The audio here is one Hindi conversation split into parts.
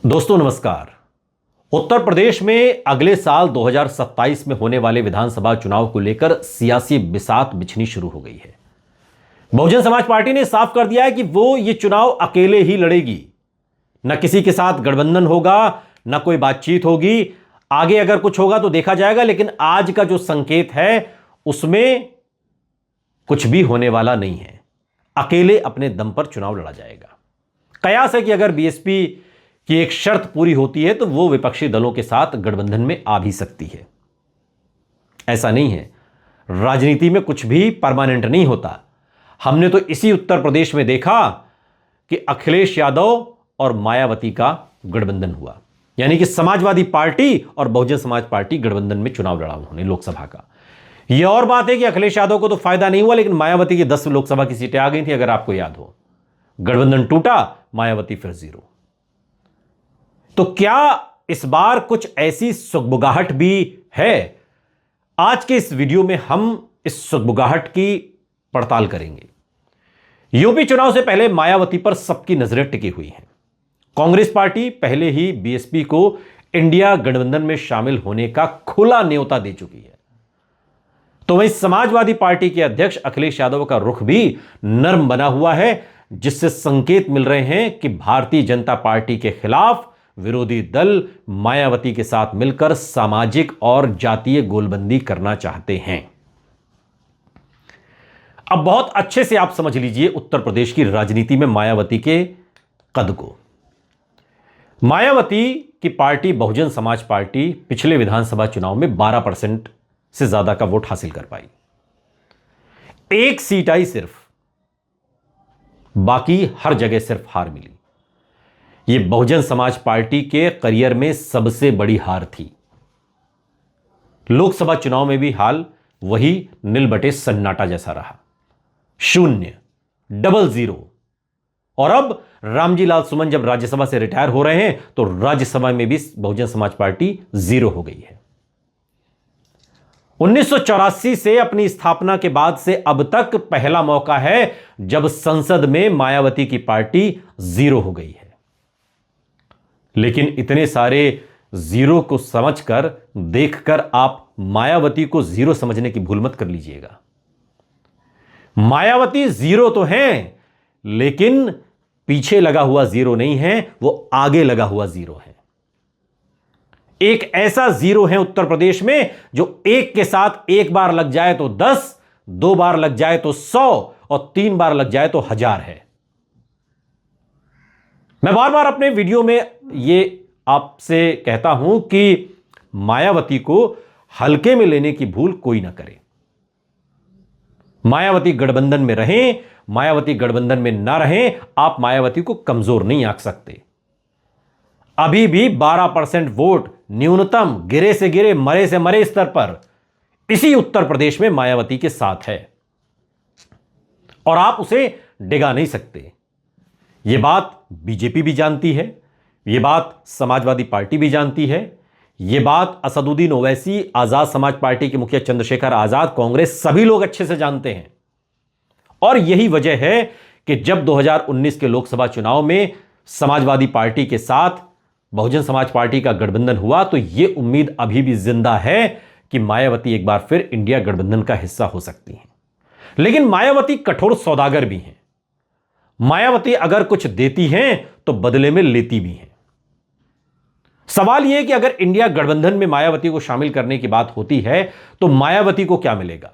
दोस्तों नमस्कार। उत्तर प्रदेश में अगले साल 2027 में होने वाले विधानसभा चुनाव को लेकर सियासी बिसात बिछनी शुरू हो गई है। बहुजन समाज पार्टी ने साफ कर दिया है कि वो ये चुनाव अकेले ही लड़ेगी, न किसी के साथ गठबंधन होगा, न कोई बातचीत होगी। आगे अगर कुछ होगा तो देखा जाएगा, लेकिन आज का जो संकेत है उसमें कुछ भी होने वाला नहीं है। अकेले अपने दम पर चुनाव लड़ा जाएगा। कयास है कि अगर बीएसपी की एक शर्त पूरी होती है तो वो विपक्षी दलों के साथ गठबंधन में आ भी सकती है। ऐसा नहीं है, राजनीति में कुछ भी परमानेंट नहीं होता। हमने तो इसी उत्तर प्रदेश में देखा कि अखिलेश यादव और मायावती का गठबंधन हुआ, यानी कि समाजवादी पार्टी और बहुजन समाज पार्टी गठबंधन में चुनाव लड़ा उन्होंने लोकसभा का। यह और बात है कि अखिलेश यादव को तो फायदा नहीं हुआ, लेकिन मायावती की 10 लोकसभा की सीटें आ गई थी। अगर आपको याद हो, गठबंधन टूटा, मायावती फिर जीरो। तो क्या इस बार कुछ ऐसी सुगबुगाहट भी है? आज के इस वीडियो में हम इस सुगबुगाहट की पड़ताल करेंगे। यूपी चुनाव से पहले मायावती पर सबकी नजरें टिकी हुई हैं। कांग्रेस पार्टी पहले ही बीएसपी को इंडिया गठबंधन में शामिल होने का खुला न्योता दे चुकी है। तो वहीं समाजवादी पार्टी के अध्यक्ष अखिलेश यादव का रुख भी नर्म बना हुआ है, जिससे संकेत मिल रहे हैं कि भारतीय जनता पार्टी के खिलाफ विरोधी दल मायावती के साथ मिलकर सामाजिक और जातीय गोलबंदी करना चाहते हैं। अब बहुत अच्छे से आप समझ लीजिए उत्तर प्रदेश की राजनीति में मायावती के कद को। मायावती की पार्टी बहुजन समाज पार्टी पिछले विधानसभा चुनाव में 12% से ज्यादा का वोट हासिल कर पाई। एक सीट आई सिर्फ, बाकी हर जगह सिर्फ हार मिली। यह बहुजन समाज पार्टी के करियर में सबसे बड़ी हार थी। लोकसभा चुनाव में भी हाल वही नील बटे सन्नाटा जैसा रहा, 0, 00। और अब रामजी लाल सुमन जब राज्यसभा से रिटायर हो रहे हैं तो राज्यसभा में भी बहुजन समाज पार्टी 0 हो गई है। 1984 से अपनी स्थापना के बाद से अब तक पहला मौका है जब संसद में मायावती की पार्टी 0 हो गई है। लेकिन इतने सारे जीरो को समझकर, देखकर आप मायावती को 0 समझने की भूल मत कर लीजिएगा। मायावती 0 तो हैं, लेकिन पीछे लगा हुआ 0 नहीं है, वो आगे लगा हुआ 0 है। एक ऐसा 0 है उत्तर प्रदेश में जो एक के साथ एक बार लग जाए तो 10, 2 बार लग जाए तो 100 और 3 बार लग जाए तो 1000 है। मैं बार बार अपने वीडियो में ये आपसे कहता हूं कि मायावती को हल्के में लेने की भूल कोई ना करे। मायावती गठबंधन में रहें, मायावती गठबंधन में ना रहें, आप मायावती को कमजोर नहीं आंक सकते। अभी भी 12% वोट न्यूनतम, गिरे से गिरे, मरे से मरे स्तर पर इसी उत्तर प्रदेश में मायावती के साथ है और आप उसे डिगा नहीं सकते। यह बात बीजेपी भी जानती है, यह बात समाजवादी पार्टी भी जानती है, यह बात असदुद्दीन ओवैसी, आजाद समाज पार्टी के मुखिया चंद्रशेखर आजाद, कांग्रेस, सभी लोग अच्छे से जानते हैं। और यही वजह है कि जब 2019 के लोकसभा चुनाव में समाजवादी पार्टी के साथ बहुजन समाज पार्टी का गठबंधन हुआ तो यह उम्मीद अभी भी जिंदा है कि मायावती एक बार फिर इंडिया गठबंधन का हिस्सा हो सकती हैं। लेकिन मायावती कठोर सौदागर भी हैं। मायावती अगर कुछ देती हैं तो बदले में लेती भी हैं। सवाल यह है कि अगर इंडिया गठबंधन में मायावती को शामिल करने की बात होती है तो मायावती को क्या मिलेगा?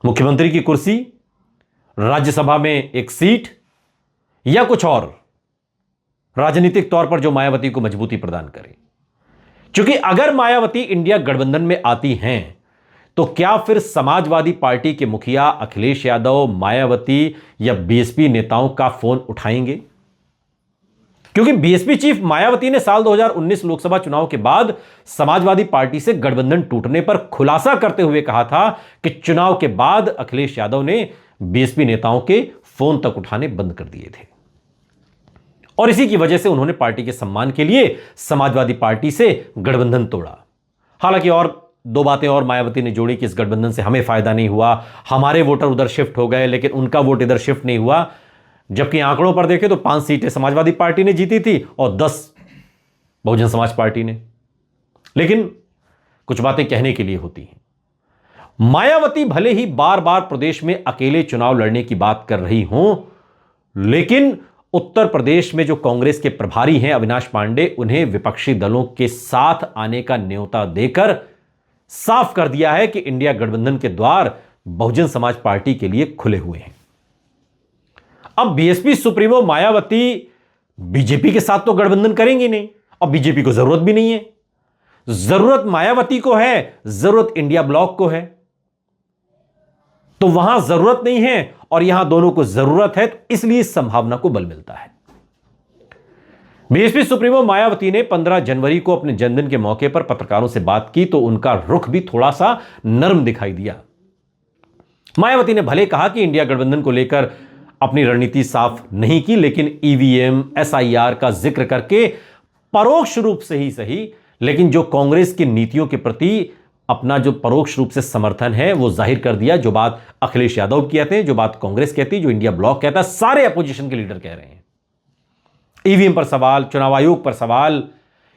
मुख्यमंत्री की कुर्सी, राज्यसभा में एक सीट, या कुछ और राजनीतिक तौर पर जो मायावती को मजबूती प्रदान करे? क्योंकि अगर मायावती इंडिया गठबंधन में आती हैं तो क्या फिर समाजवादी पार्टी के मुखिया अखिलेश यादव, मायावती या बीएसपी नेताओं का फोन उठाएंगे? क्योंकि बीएसपी चीफ मायावती ने साल 2019 लोकसभा चुनाव के बाद समाजवादी पार्टी से गठबंधन टूटने पर खुलासा करते हुए कहा था कि चुनाव के बाद अखिलेश यादव ने बीएसपी नेताओं के फोन तक उठाने बंद कर दिए थे और इसी की वजह से उन्होंने पार्टी के सम्मान के लिए समाजवादी पार्टी से गठबंधन तोड़ा। हालांकि और 2 बातें और मायावती ने जोड़ी कि इस गठबंधन से हमें फायदा नहीं हुआ, हमारे वोटर उधर शिफ्ट हो गए, लेकिन उनका वोट इधर शिफ्ट नहीं हुआ। जबकि आंकड़ों पर देखें तो 5 सीटें समाजवादी पार्टी ने जीती थी और 10 बहुजन समाज पार्टी ने। लेकिन कुछ बातें कहने के लिए होती हैं। मायावती भले ही बार बार प्रदेश में अकेले चुनाव लड़ने की बात कर रही हों, लेकिन उत्तर प्रदेश में जो कांग्रेस के प्रभारी हैं अविनाश पांडे, उन्हें विपक्षी दलों के साथ आने का न्योता देकर साफ कर दिया है कि इंडिया गठबंधन के द्वार बहुजन समाज पार्टी के लिए खुले हुए हैं। अब बीएसपी सुप्रीमो मायावती बीजेपी के साथ तो गठबंधन करेंगी नहीं, और बीजेपी को जरूरत भी नहीं है। जरूरत मायावती को है, जरूरत इंडिया ब्लॉक को है। तो वहां जरूरत नहीं है और यहां दोनों को जरूरत है, तो इसलिए इस संभावना को बल मिलता है। बीएसपी सुप्रीमो मायावती ने 15 जनवरी को अपने जन्मदिन के मौके पर पत्रकारों से बात की तो उनका रुख भी थोड़ा सा नरम दिखाई दिया। मायावती ने भले कहा कि इंडिया गठबंधन को लेकर अपनी रणनीति साफ नहीं की, लेकिन ईवीएम, एसआईआर का जिक्र करके परोक्ष रूप से ही सही, लेकिन जो कांग्रेस की नीतियों के प्रति अपना जो परोक्ष रूप से समर्थन है वो जाहिर कर दिया। जो बात अखिलेश यादव कहते हैं, जो बात कांग्रेस कहती है, जो इंडिया ब्लॉक कहता है, सारे अपोजिशन के लीडर कह रहे हैं। ईवीएम पर सवाल, चुनाव आयोग पर सवाल,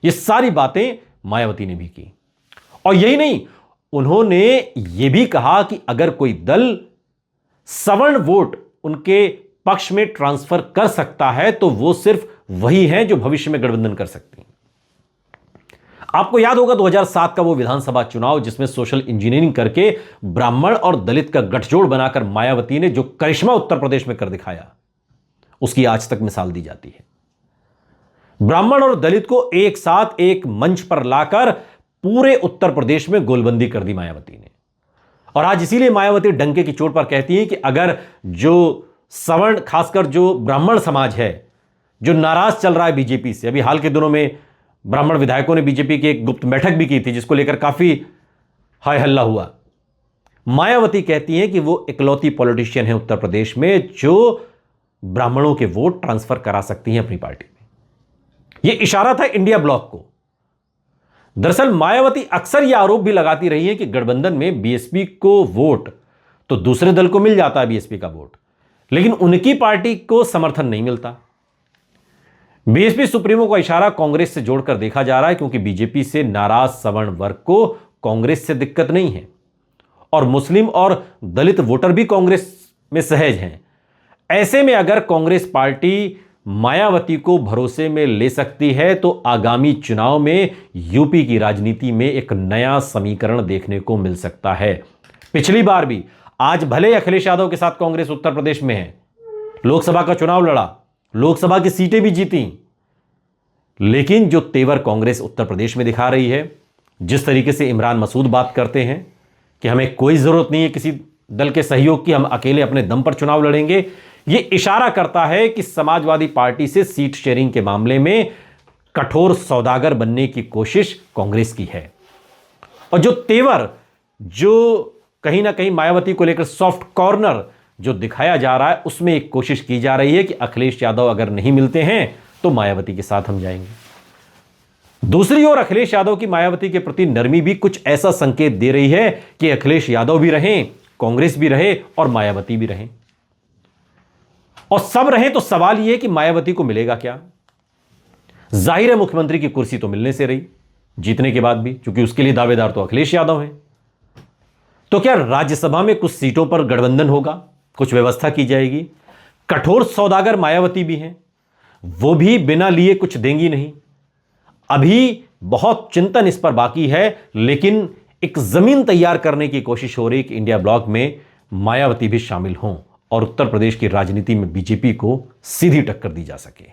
ये सारी बातें मायावती ने भी की। और यही नहीं, उन्होंने ये भी कहा कि अगर कोई दल सवर्ण वोट उनके पक्ष में ट्रांसफर कर सकता है तो वो सिर्फ वही है जो भविष्य में गठबंधन कर सकती है। आपको याद होगा 2007 का वो विधानसभा चुनाव जिसमें सोशल इंजीनियरिंग करके ब्राह्मण और दलित का गठजोड़ बनाकर मायावती ने जो करिश्मा उत्तर प्रदेश में कर दिखाया, उसकी आज तक मिसाल दी जाती है। ब्राह्मण और दलित को एक साथ एक मंच पर लाकर पूरे उत्तर प्रदेश में गोलबंदी कर दी मायावती ने। और आज इसीलिए मायावती डंके की चोट पर कहती है कि अगर जो सवर्ण, खासकर जो ब्राह्मण समाज है, जो नाराज चल रहा है बीजेपी से, अभी हाल के दिनों में ब्राह्मण विधायकों ने बीजेपी की एक गुप्त बैठक भी की थी जिसको लेकर काफी हाय हल्ला हुआ। मायावती कहती हैं कि वो इकलौती पॉलिटिशियन है उत्तर प्रदेश में जो ब्राह्मणों के वोट ट्रांसफर करा सकती हैं अपनी पार्टी में। यह इशारा था इंडिया ब्लॉक को। दरअसल मायावती अक्सर यह आरोप भी लगाती रही है कि गठबंधन में बीएसपी को वोट तो दूसरे दल को मिल जाता है, बीएसपी का वोट, लेकिन उनकी पार्टी को समर्थन नहीं मिलता। बीएसपी सुप्रीमो का इशारा कांग्रेस से जोड़कर देखा जा रहा है, क्योंकि बीजेपी से नाराज सवर्ण वर्ग को कांग्रेस से दिक्कत नहीं है और मुस्लिम और दलित वोटर भी कांग्रेस में सहज हैं। ऐसे में अगर कांग्रेस पार्टी मायावती को भरोसे में ले सकती है तो आगामी चुनाव में यूपी की राजनीति में एक नया समीकरण देखने को मिल सकता है। पिछली बार भी, आज भले अखिलेश यादव के साथ कांग्रेस उत्तर प्रदेश में है, लोकसभा का चुनाव लड़ा, लोकसभा की सीटें भी जीती, लेकिन जो तेवर कांग्रेस उत्तर प्रदेश में दिखा रही है, जिस तरीके से इमरान मसूद बात करते हैं कि हमें कोई जरूरत नहीं है किसी दल के सहयोग की, हम अकेले अपने दम पर चुनाव लड़ेंगे, यह इशारा करता है कि समाजवादी पार्टी से सीट शेयरिंग के मामले में कठोर सौदागर बनने की कोशिश कांग्रेस की है। और जो तेवर, जो कहीं ना कहीं मायावती को लेकर सॉफ्ट कॉर्नर जो दिखाया जा रहा है, उसमें एक कोशिश की जा रही है कि अखिलेश यादव अगर नहीं मिलते हैं तो मायावती के साथ हम जाएंगे। दूसरी ओर अखिलेश यादव की मायावती के प्रति नरमी भी कुछ ऐसा संकेत दे रही है कि अखिलेश यादव भी रहें, कांग्रेस भी रहे और मायावती भी रहें। और सब रहे तो सवाल यह कि मायावती को मिलेगा क्या? जाहिर है मुख्यमंत्री की कुर्सी तो मिलने से रही जीतने के बाद भी, क्योंकि उसके लिए दावेदार तो अखिलेश यादव हैं। तो क्या राज्यसभा में कुछ सीटों पर गठबंधन होगा, कुछ व्यवस्था की जाएगी? कठोर सौदागर मायावती भी हैं, वो भी बिना लिए कुछ देंगी नहीं। अभी बहुत चिंतन इस पर बाकी है, लेकिन एक जमीन तैयार करने की कोशिश हो रही कि इंडिया ब्लॉक में मायावती भी शामिल हों और उत्तर प्रदेश की राजनीति में बीजेपी को सीधी टक्कर दी जा सके।